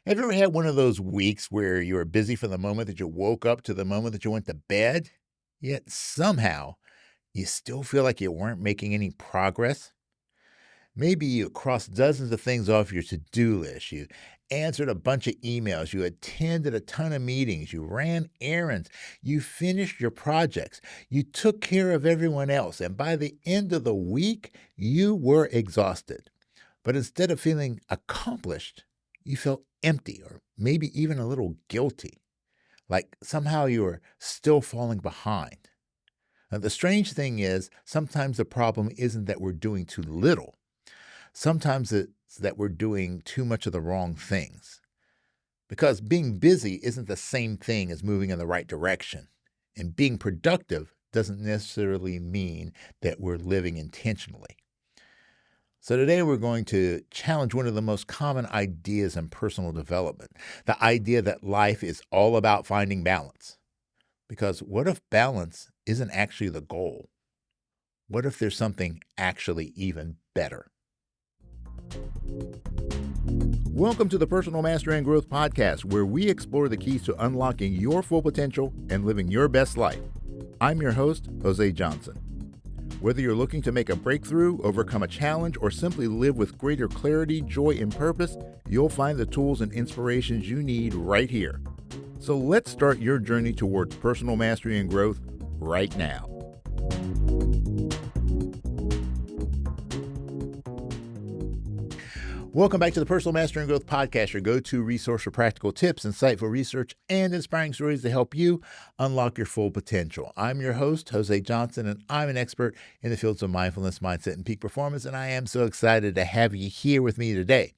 Have you ever had one of those weeks where you were busy from the moment that you woke up to the moment that you went to bed, yet somehow you still feel like you weren't making any progress? Maybe you crossed dozens of things off your to do list. You answered a bunch of emails. You attended a ton of meetings. You ran errands. You finished your projects. You took care of everyone else. And by the end of the week, you were exhausted. But instead of feeling accomplished, you felt empty or maybe even a little guilty, like somehow you were still falling behind. Now, the strange thing is, sometimes the problem isn't that we're doing too little. Sometimes it's that we're doing too much of the wrong things. Because being busy isn't the same thing as moving in the right direction. And being productive doesn't necessarily mean that we're living intentionally. So, today we're going to challenge one of the most common ideas in personal development, the idea that life is all about finding balance. Because what if balance isn't actually the goal? What if there's something actually even better? Welcome to the Personal Mastery and Growth Podcast, where we explore the keys to unlocking your full potential and living your best life. I'm your host, Jose Johnson. Whether you're looking to make a breakthrough, overcome a challenge, or simply live with greater clarity, joy, and purpose, you'll find the tools and inspirations you need right here. So let's start your journey towards personal mastery and growth right now. Welcome back to the Personal Mastery and Growth Podcast, your go-to resource for practical tips, insightful research, and inspiring stories to help you unlock your full potential. I'm your host, Jose Johnson, and I'm an expert in the fields of mindfulness, mindset, and peak performance, and I am so excited to have you here with me today.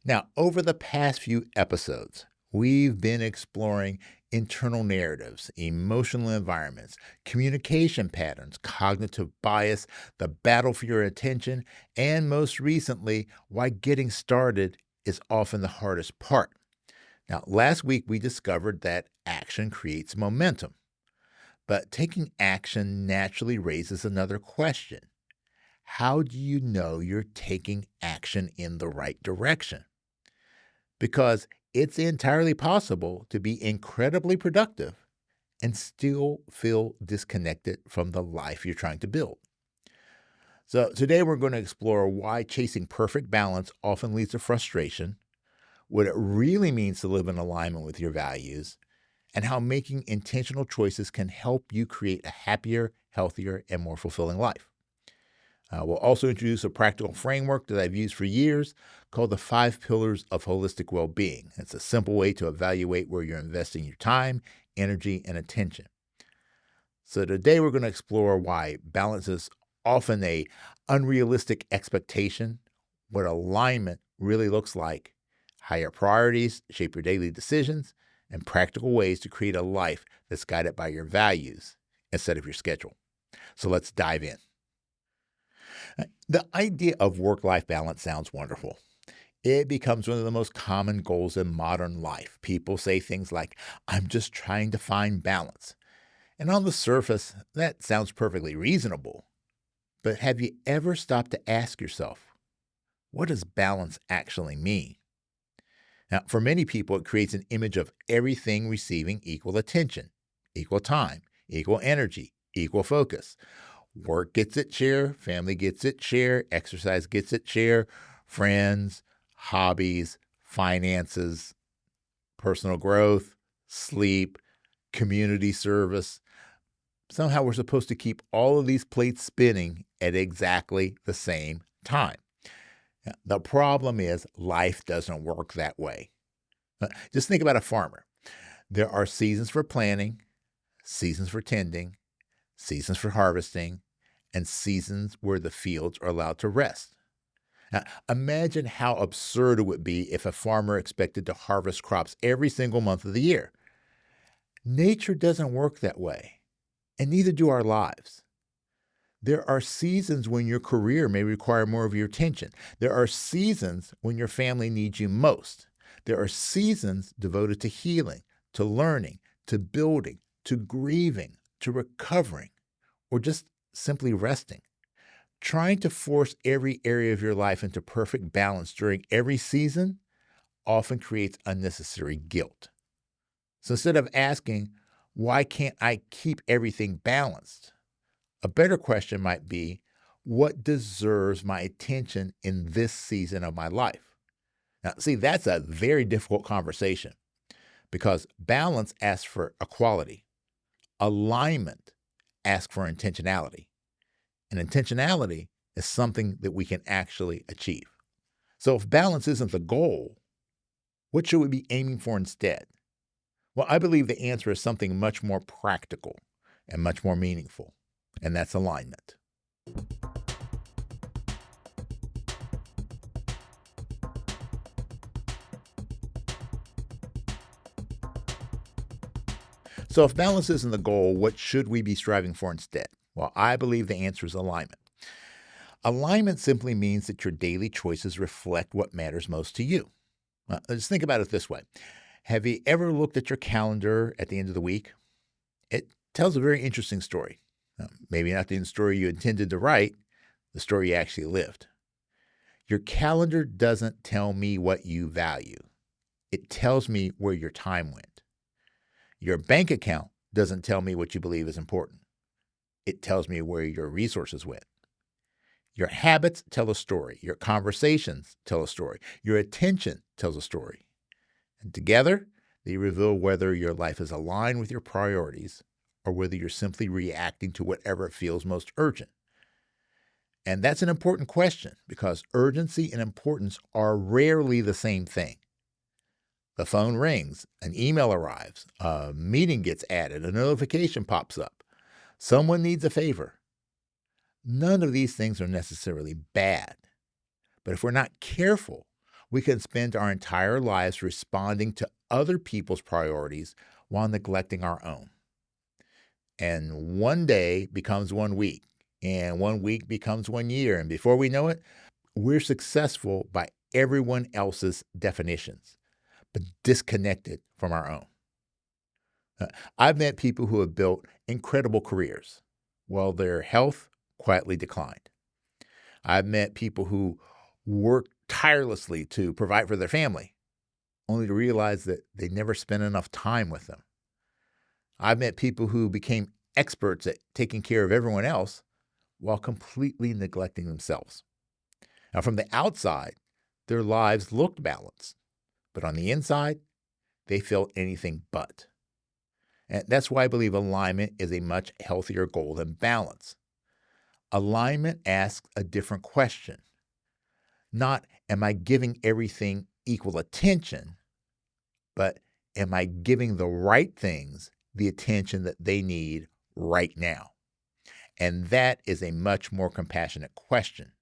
Now, over the past few episodes, we've been exploring internal narratives, emotional environments, communication patterns, cognitive bias, the battle for your attention, and most recently, why getting started is often the hardest part. Now, last week we discovered that action creates momentum, but taking action naturally raises another question. How do you know you're taking action in the right direction? Because it's entirely possible to be incredibly productive and still feel disconnected from the life you're trying to build. So, today we're going to explore why chasing perfect balance often leads to frustration, what it really means to live in alignment with your values, and how making intentional choices can help you create a happier, healthier, and more fulfilling life. We'll also introduce a practical framework that I've used for years called the 5 Pillars of Holistic Well-Being. It's a simple way to evaluate where you're investing your time, energy, and attention. So today we're going to explore why balance is often a unrealistic expectation, what alignment really looks like, how your priorities shape your daily decisions, and practical ways to create a life that's guided by your values instead of your schedule. So let's dive in. The idea of work-life balance sounds wonderful. It becomes one of the most common goals in modern life. People say things like, I'm just trying to find balance. And on the surface, that sounds perfectly reasonable. But have you ever stopped to ask yourself, what does balance actually mean? Now, for many people, it creates an image of everything receiving equal attention, equal time, equal energy, equal focus. Work gets its share, family gets its share, exercise gets its share, friends, hobbies, finances, personal growth, sleep, community service. Somehow we're supposed to keep all of these plates spinning at exactly the same time. Now, the problem is life doesn't work that way. Just think about a farmer. There are seasons for planting, seasons for tending, seasons for harvesting, and seasons where the fields are allowed to rest. Now, imagine how absurd it would be if a farmer expected to harvest crops every single month of the year. Nature doesn't work that way, and neither do our lives. There are seasons when your career may require more of your attention. There are seasons when your family needs you most. There are seasons devoted to healing, to learning, to building, to grieving, to recovering, or just simply resting. Trying to force every area of your life into perfect balance during every season often creates unnecessary guilt. So instead of asking, why can't I keep everything balanced? A better question might be, what deserves my attention in this season of my life? Now, see, that's a very difficult conversation because balance asks for equality. Alignment asks for intentionality. And intentionality is something that we can actually achieve. So if balance isn't the goal, what should we be aiming for instead? Well, I believe the answer is something much more practical and much more meaningful, and that's alignment. So if balance isn't the goal, what should we be striving for instead? Well, I believe the answer is alignment. Alignment simply means that your daily choices reflect what matters most to you. Just think about it this way. Have you ever looked at your calendar at the end of the week? It tells a very interesting story. Maybe not the story you intended to write, the story you actually lived. Your calendar doesn't tell me what you value. It tells me where your time went. Your bank account doesn't tell me what you believe is important. It tells me where your resources went. Your habits tell a story. Your conversations tell a story. Your attention tells a story. And together, they reveal whether your life is aligned with your priorities or whether you're simply reacting to whatever feels most urgent. And that's an important question because urgency and importance are rarely the same thing. The phone rings, an email arrives, a meeting gets added, a notification pops up. Someone needs a favor. None of these things are necessarily bad. But if we're not careful, we can spend our entire lives responding to other people's priorities while neglecting our own. And one day becomes 1 week, and 1 week becomes 1 year. And before we know it, we're successful by everyone else's definitions, but disconnected from our own. I've met people who have built incredible careers while their health quietly declined. I've met people who worked tirelessly to provide for their family, only to realize that they never spent enough time with them. I've met people who became experts at taking care of everyone else while completely neglecting themselves. Now, from the outside, their lives looked balanced, but on the inside, they felt anything but. And that's why I believe alignment is a much healthier goal than balance. Alignment asks a different question. Not, am I giving everything equal attention, but am I giving the right things the attention that they need right now? And that is a much more compassionate question.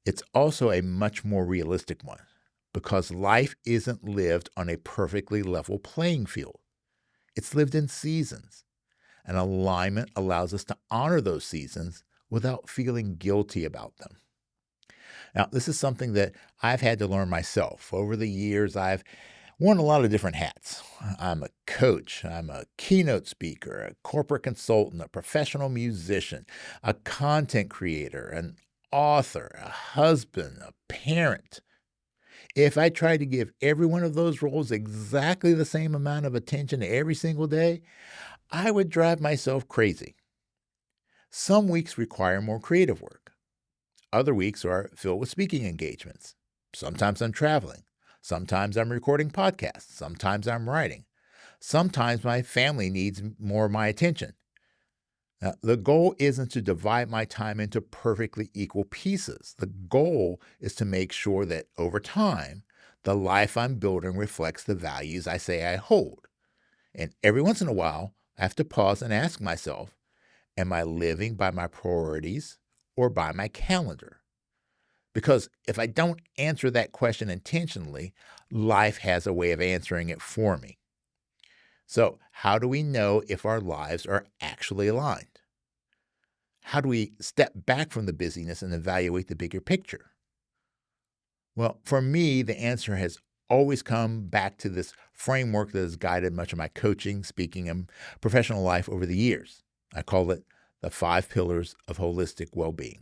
It's also a much more realistic one because life isn't lived on a perfectly level playing field. It's lived in seasons, and alignment allows us to honor those seasons without feeling guilty about them. Now, this is something that I've had to learn myself. Over the years, I've worn a lot of different hats. I'm a coach, I'm a keynote speaker, a corporate consultant, a professional musician, a content creator, an author, a husband, a parent. If I tried to give every one of those roles exactly the same amount of attention every single day, I would drive myself crazy. Some weeks require more creative work. Other weeks are filled with speaking engagements. Sometimes I'm traveling. Sometimes I'm recording podcasts. Sometimes I'm writing. Sometimes my family needs more of my attention. Now, the goal isn't to divide my time into perfectly equal pieces. The goal is to make sure that over time, the life I'm building reflects the values I say I hold. And every once in a while, I have to pause and ask myself, am I living by my priorities or by my calendar? Because if I don't answer that question intentionally, life has a way of answering it for me. So, how do we know if our lives are actually aligned? How do we step back from the busyness and evaluate the bigger picture? Well, for me, the answer has always come back to this framework that has guided much of my coaching, speaking, and professional life over the years. I call it the 5 pillars of holistic well-being.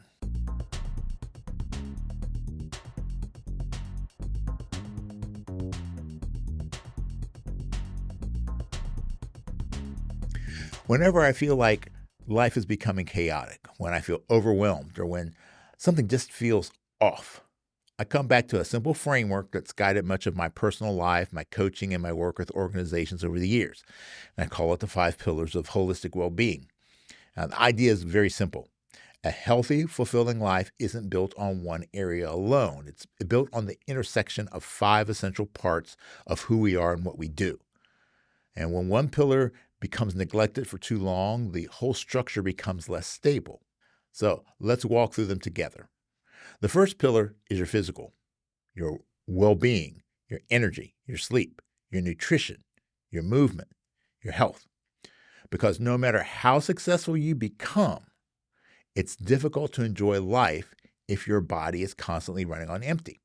Whenever I feel like life is becoming chaotic, when I feel overwhelmed, or when something just feels off, I come back to a simple framework that's guided much of my personal life, my coaching, and my work with organizations over the years. And I call it the 5 pillars of holistic well-being. Now, the idea is very simple. A healthy, fulfilling life isn't built on one area alone. It's built on the intersection of 5 essential parts of who we are and what we do. And when one pillar becomes neglected for too long, the whole structure becomes less stable. So let's walk through them together. The first pillar is your physical, your well-being, your energy, your sleep, your nutrition, your movement, your health. Because no matter how successful you become, it's difficult to enjoy life if your body is constantly running on empty.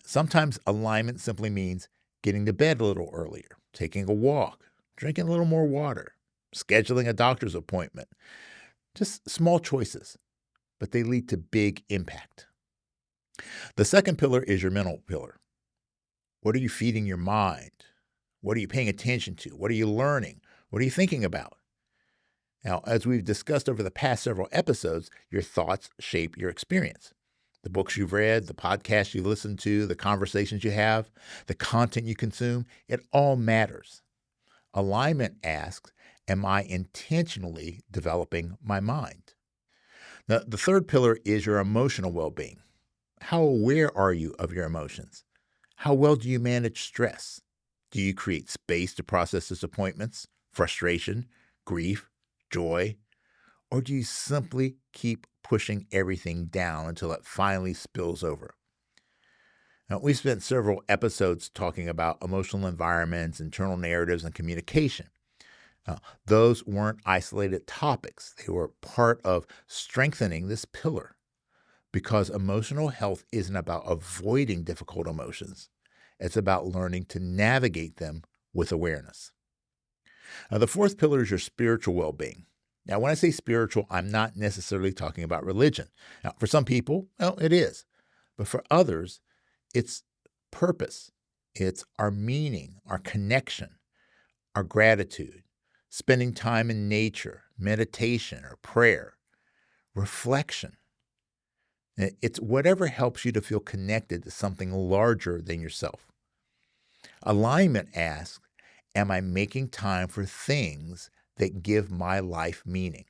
Sometimes alignment simply means getting to bed a little earlier, taking a walk, drinking a little more water, scheduling a doctor's appointment. Just small choices, but they lead to big impact. The second pillar is your mental pillar. What are you feeding your mind? What are you paying attention to? What are you learning? What are you thinking about? Now, as we've discussed over the past several episodes, your thoughts shape your experience. The books you've read, the podcasts you listen to, the conversations you have, the content you consume, it all matters. Alignment asks, am I intentionally developing my mind? Now, the third pillar is your emotional well-being. How aware are you of your emotions? How well do you manage stress? Do you create space to process disappointments, frustration, grief, joy? Or do you simply keep pushing everything down until it finally spills over? Now, we spent several episodes talking about emotional environments, internal narratives, and communication. Those weren't isolated topics. They were part of strengthening this pillar, because emotional health isn't about avoiding difficult emotions. It's about learning to navigate them with awareness. Now, the fourth pillar is your spiritual well-being. Now, when I say spiritual, I'm not necessarily talking about religion. Now, for some people, well, it is. But for others, it's purpose. It's our meaning, our connection, our gratitude, spending time in nature, meditation or prayer, reflection. It's whatever helps you to feel connected to something larger than yourself. Alignment asks, am I making time for things that give my life meaning?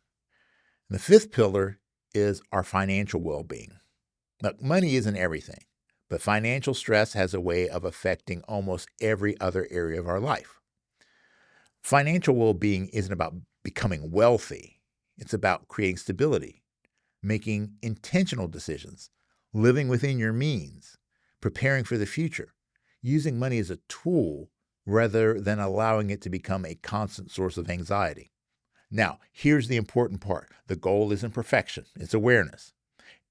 And the fifth pillar is our financial well-being. Look, money isn't everything, but financial stress has a way of affecting almost every other area of our life. Financial well-being isn't about becoming wealthy. It's about creating stability, making intentional decisions, living within your means, preparing for the future, using money as a tool rather than allowing it to become a constant source of anxiety. Now, here's the important part. The goal isn't perfection, it's awareness.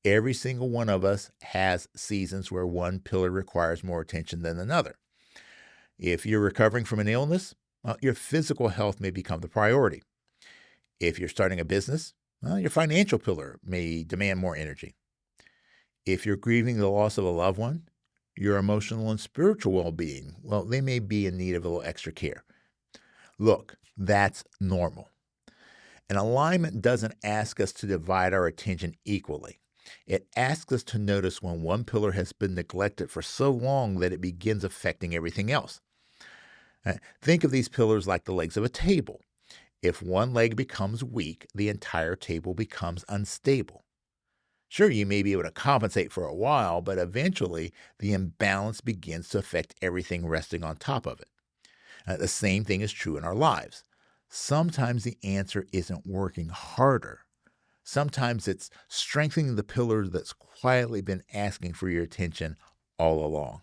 Every single one of us has seasons where one pillar requires more attention than another. If you're recovering from an illness, your physical health may become the priority. If you're starting a business, your financial pillar may demand more energy. If you're grieving the loss of a loved one, your emotional and spiritual well-being, well, they may be in need of a little extra care. Look, that's normal. And alignment doesn't ask us to divide our attention equally. It asks us to notice when one pillar has been neglected for so long that it begins affecting everything else. Think of these pillars like the legs of a table. If one leg becomes weak, the entire table becomes unstable. Sure, you may be able to compensate for a while, but eventually the imbalance begins to affect everything resting on top of it. The same thing is true in our lives. Sometimes the answer isn't working harder. Sometimes it's strengthening the pillar that's quietly been asking for your attention all along.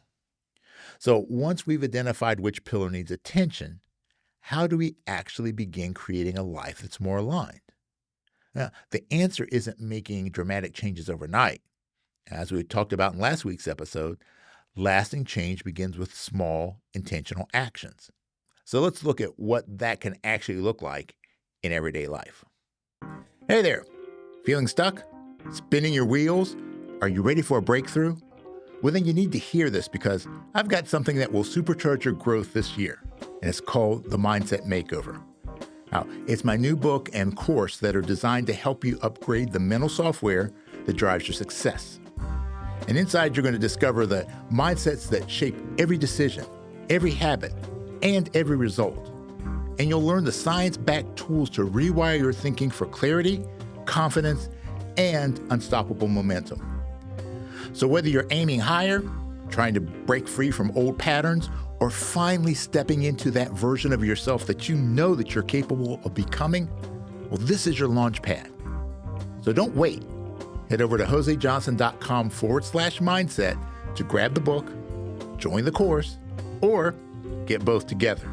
So once we've identified which pillar needs attention, how do we actually begin creating a life that's more aligned? Now, the answer isn't making dramatic changes overnight. As we talked about in last week's episode, lasting change begins with small, intentional actions. So let's look at what that can actually look like in everyday life. Hey there! Feeling stuck? Spinning your wheels? Are you ready for a breakthrough? Well, then you need to hear this, because I've got something that will supercharge your growth this year, and it's called the Mindset Makeover. Now, it's my new book and course that are designed to help you upgrade the mental software that drives your success. And inside, you're going to discover the mindsets that shape every decision, every habit, and every result. And you'll learn the science-backed tools to rewire your thinking for clarity, confidence, and unstoppable momentum. So whether you're aiming higher, trying to break free from old patterns, or finally stepping into that version of yourself that you know that you're capable of becoming, well, this is your launch pad. So don't wait. Head over to josejohnson.com/mindset to grab the book, join the course, or get both together.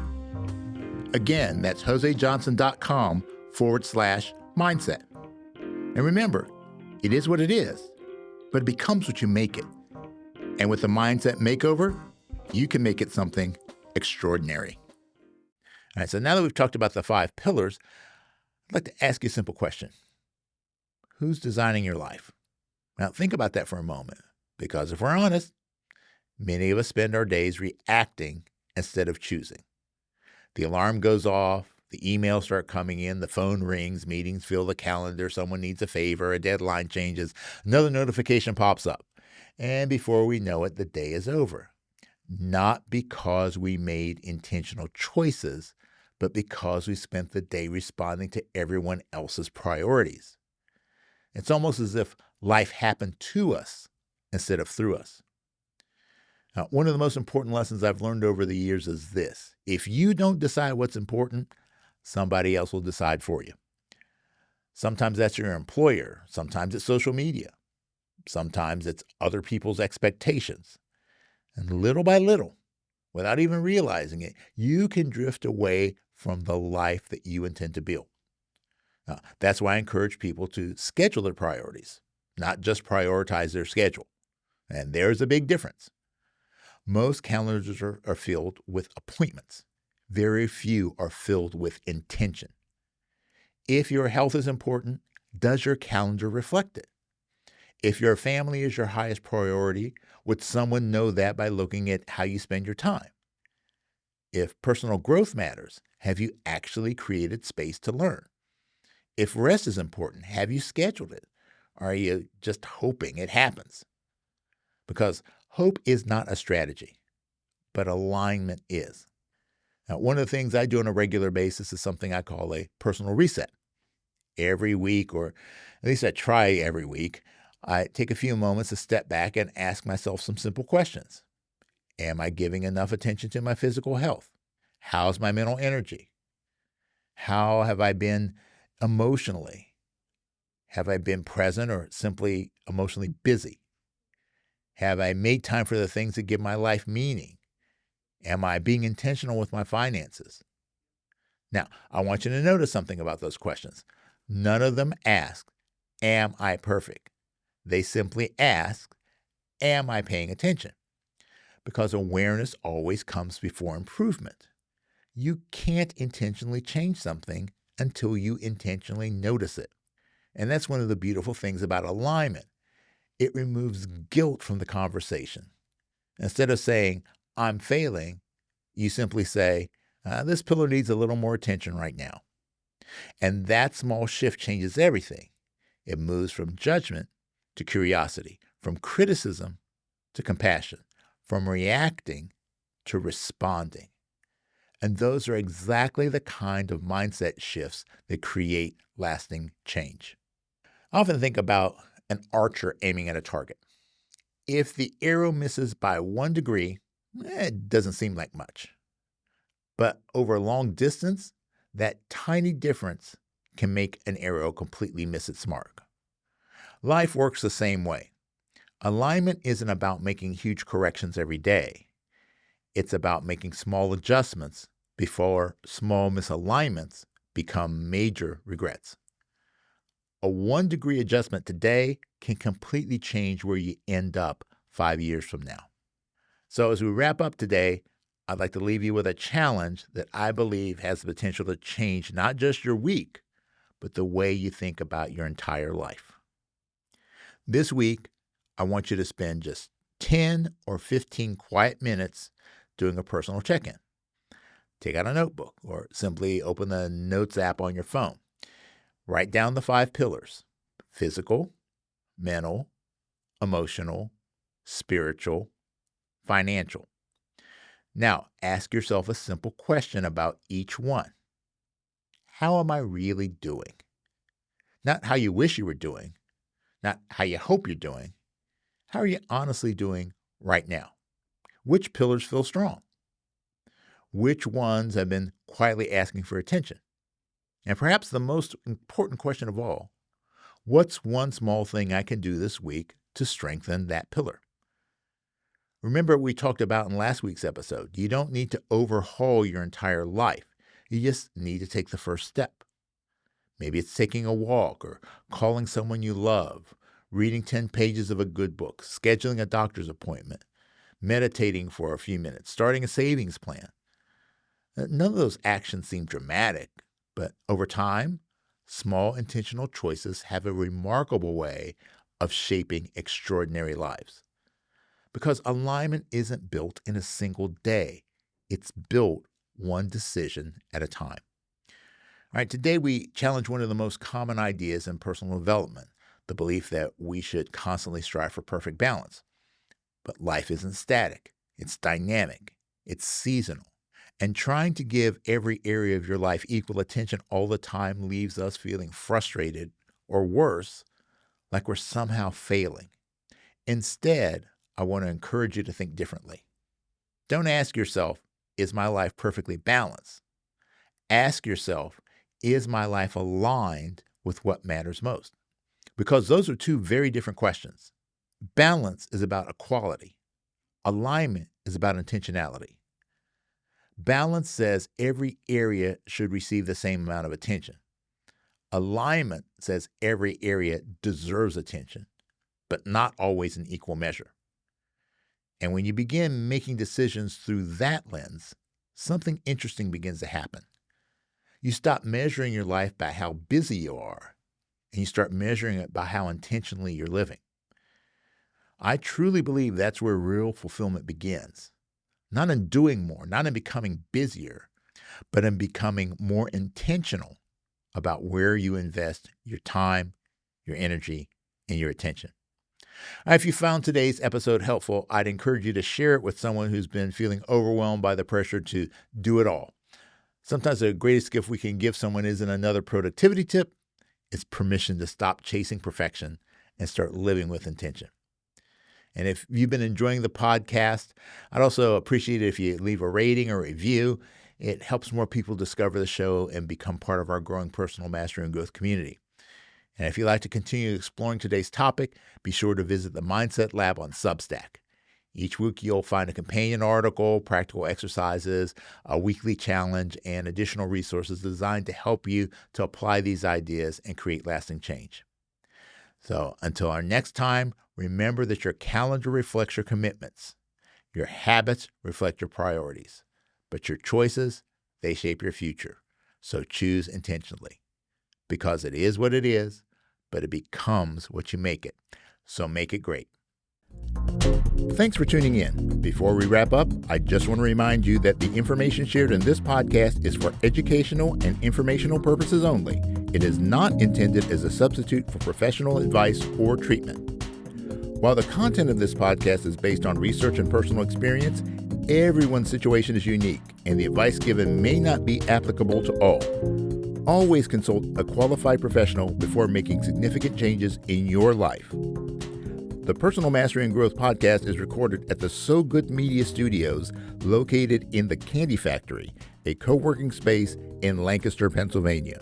Again, that's josejohnson.com/mindset. And remember, it is what it is, but it becomes what you make it. And with the Mindset Makeover, you can make it something extraordinary. All right, so now that we've talked about the 5 pillars, I'd like to ask you a simple question. Who's designing your life? Now, think about that for a moment, because if we're honest, many of us spend our days reacting instead of choosing. The alarm goes off, the emails start coming in, the phone rings, meetings fill the calendar, someone needs a favor, a deadline changes, another notification pops up. And before we know it, the day is over. Not because we made intentional choices, but because we spent the day responding to everyone else's priorities. It's almost as if life happened to us instead of through us. Now, one of the most important lessons I've learned over the years is this. If you don't decide what's important, somebody else will decide for you. Sometimes that's your employer. Sometimes it's social media. Sometimes it's other people's expectations. And little by little, without even realizing it, you can drift away from the life that you intend to build. Now, that's why I encourage people to schedule their priorities, not just prioritize their schedule. And there's a big difference. Most calendars are filled with appointments. Very few are filled with intention. If your health is important, does your calendar reflect it? If your family is your highest priority, would someone know that by looking at how you spend your time? If personal growth matters, have you actually created space to learn? If rest is important, have you scheduled it? Or are you just hoping it happens? Because hope is not a strategy, but alignment is. Now, one of the things I do on a regular basis is something I call a personal reset. Every week, or at least I try every week, I take a few moments to step back and ask myself some simple questions. Am I giving enough attention to my physical health? How's my mental energy? How have I been emotionally? Have I been present or simply emotionally busy? Have I made time for the things that give my life meaning? Am I being intentional with my finances? Now, I want you to notice something about those questions. None of them ask, am I perfect? They simply ask, am I paying attention? Because awareness always comes before improvement. You can't intentionally change something until you intentionally notice it. And that's one of the beautiful things about alignment. It removes guilt from the conversation. Instead of saying, I'm failing, you simply say, this pillar needs a little more attention right now. And that small shift changes everything. It moves from judgment to curiosity, from criticism to compassion, from reacting to responding. And those are exactly the kind of mindset shifts that create lasting change. I often think about an archer aiming at a target. If the arrow misses by 1 degree, it doesn't seem like much. But over a long distance, that tiny difference can make an arrow completely miss its mark. Life works the same way. Alignment isn't about making huge corrections every day. It's about making small adjustments before small misalignments become major regrets. A 1-degree adjustment today can completely change where you end up 5 years from now. So as we wrap up today, I'd like to leave you with a challenge that I believe has the potential to change not just your week, but the way you think about your entire life. This week, I want you to spend just 10 or 15 quiet minutes doing a personal check-in. Take out a notebook or simply open the Notes app on your phone. Write down the 5 pillars: physical, mental, emotional, spiritual, financial. Now, ask yourself a simple question about each one. How am I really doing? Not how you wish you were doing, not how you hope you're doing. How are you honestly doing right now? Which pillars feel strong? Which ones have been quietly asking for attention? And perhaps the most important question of all, what's one small thing I can do this week to strengthen that pillar? Remember what we talked about in last week's episode. You don't need to overhaul your entire life. You just need to take the first step. Maybe it's taking a walk or calling someone you love, reading 10 pages of a good book, scheduling a doctor's appointment, meditating for a few minutes, starting a savings plan. None of those actions seem dramatic, but over time, small intentional choices have a remarkable way of shaping extraordinary lives. Because alignment isn't built in a single day. It's built one decision at a time. All right, today we challenge one of the most common ideas in personal development, the belief that we should constantly strive for perfect balance. But life isn't static. It's dynamic. It's seasonal. And trying to give every area of your life equal attention all the time leaves us feeling frustrated, or worse, like we're somehow failing. Instead, I want to encourage you to think differently. Don't ask yourself, is my life perfectly balanced? Ask yourself, is my life aligned with what matters most? Because those are two very different questions. Balance is about equality. Alignment is about intentionality. Balance says every area should receive the same amount of attention. Alignment says every area deserves attention, but not always in equal measure. And when you begin making decisions through that lens, something interesting begins to happen. You stop measuring your life by how busy you are, and you start measuring it by how intentionally you're living. I truly believe that's where real fulfillment begins. Not in doing more, not in becoming busier, but in becoming more intentional about where you invest your time, your energy, and your attention. If you found today's episode helpful, I'd encourage you to share it with someone who's been feeling overwhelmed by the pressure to do it all. Sometimes the greatest gift we can give someone isn't another productivity tip. It's permission to stop chasing perfection and start living with intention. And if you've been enjoying the podcast, I'd also appreciate it if you leave a rating or review. It helps more people discover the show and become part of our growing personal mastery and growth community. And if you'd like to continue exploring today's topic, be sure to visit the Mindset Lab on Substack. Each week, you'll find a companion article, practical exercises, a weekly challenge, and additional resources designed to help you to apply these ideas and create lasting change. So until our next time, remember that your calendar reflects your commitments. Your habits reflect your priorities. But your choices, they shape your future. So choose intentionally. Because it is what it is, but it becomes what you make it. So make it great. Thanks for tuning in. Before we wrap up, I just want to remind you that the information shared in this podcast is for educational and informational purposes only. It is not intended as a substitute for professional advice or treatment. While the content of this podcast is based on research and personal experience, everyone's situation is unique, and the advice given may not be applicable to all. Always consult a qualified professional before making significant changes in your life. The Personal Mastery and Growth Podcast is recorded at the So Good Media Studios, located in the Candy Factory, a co-working space in Lancaster, Pennsylvania.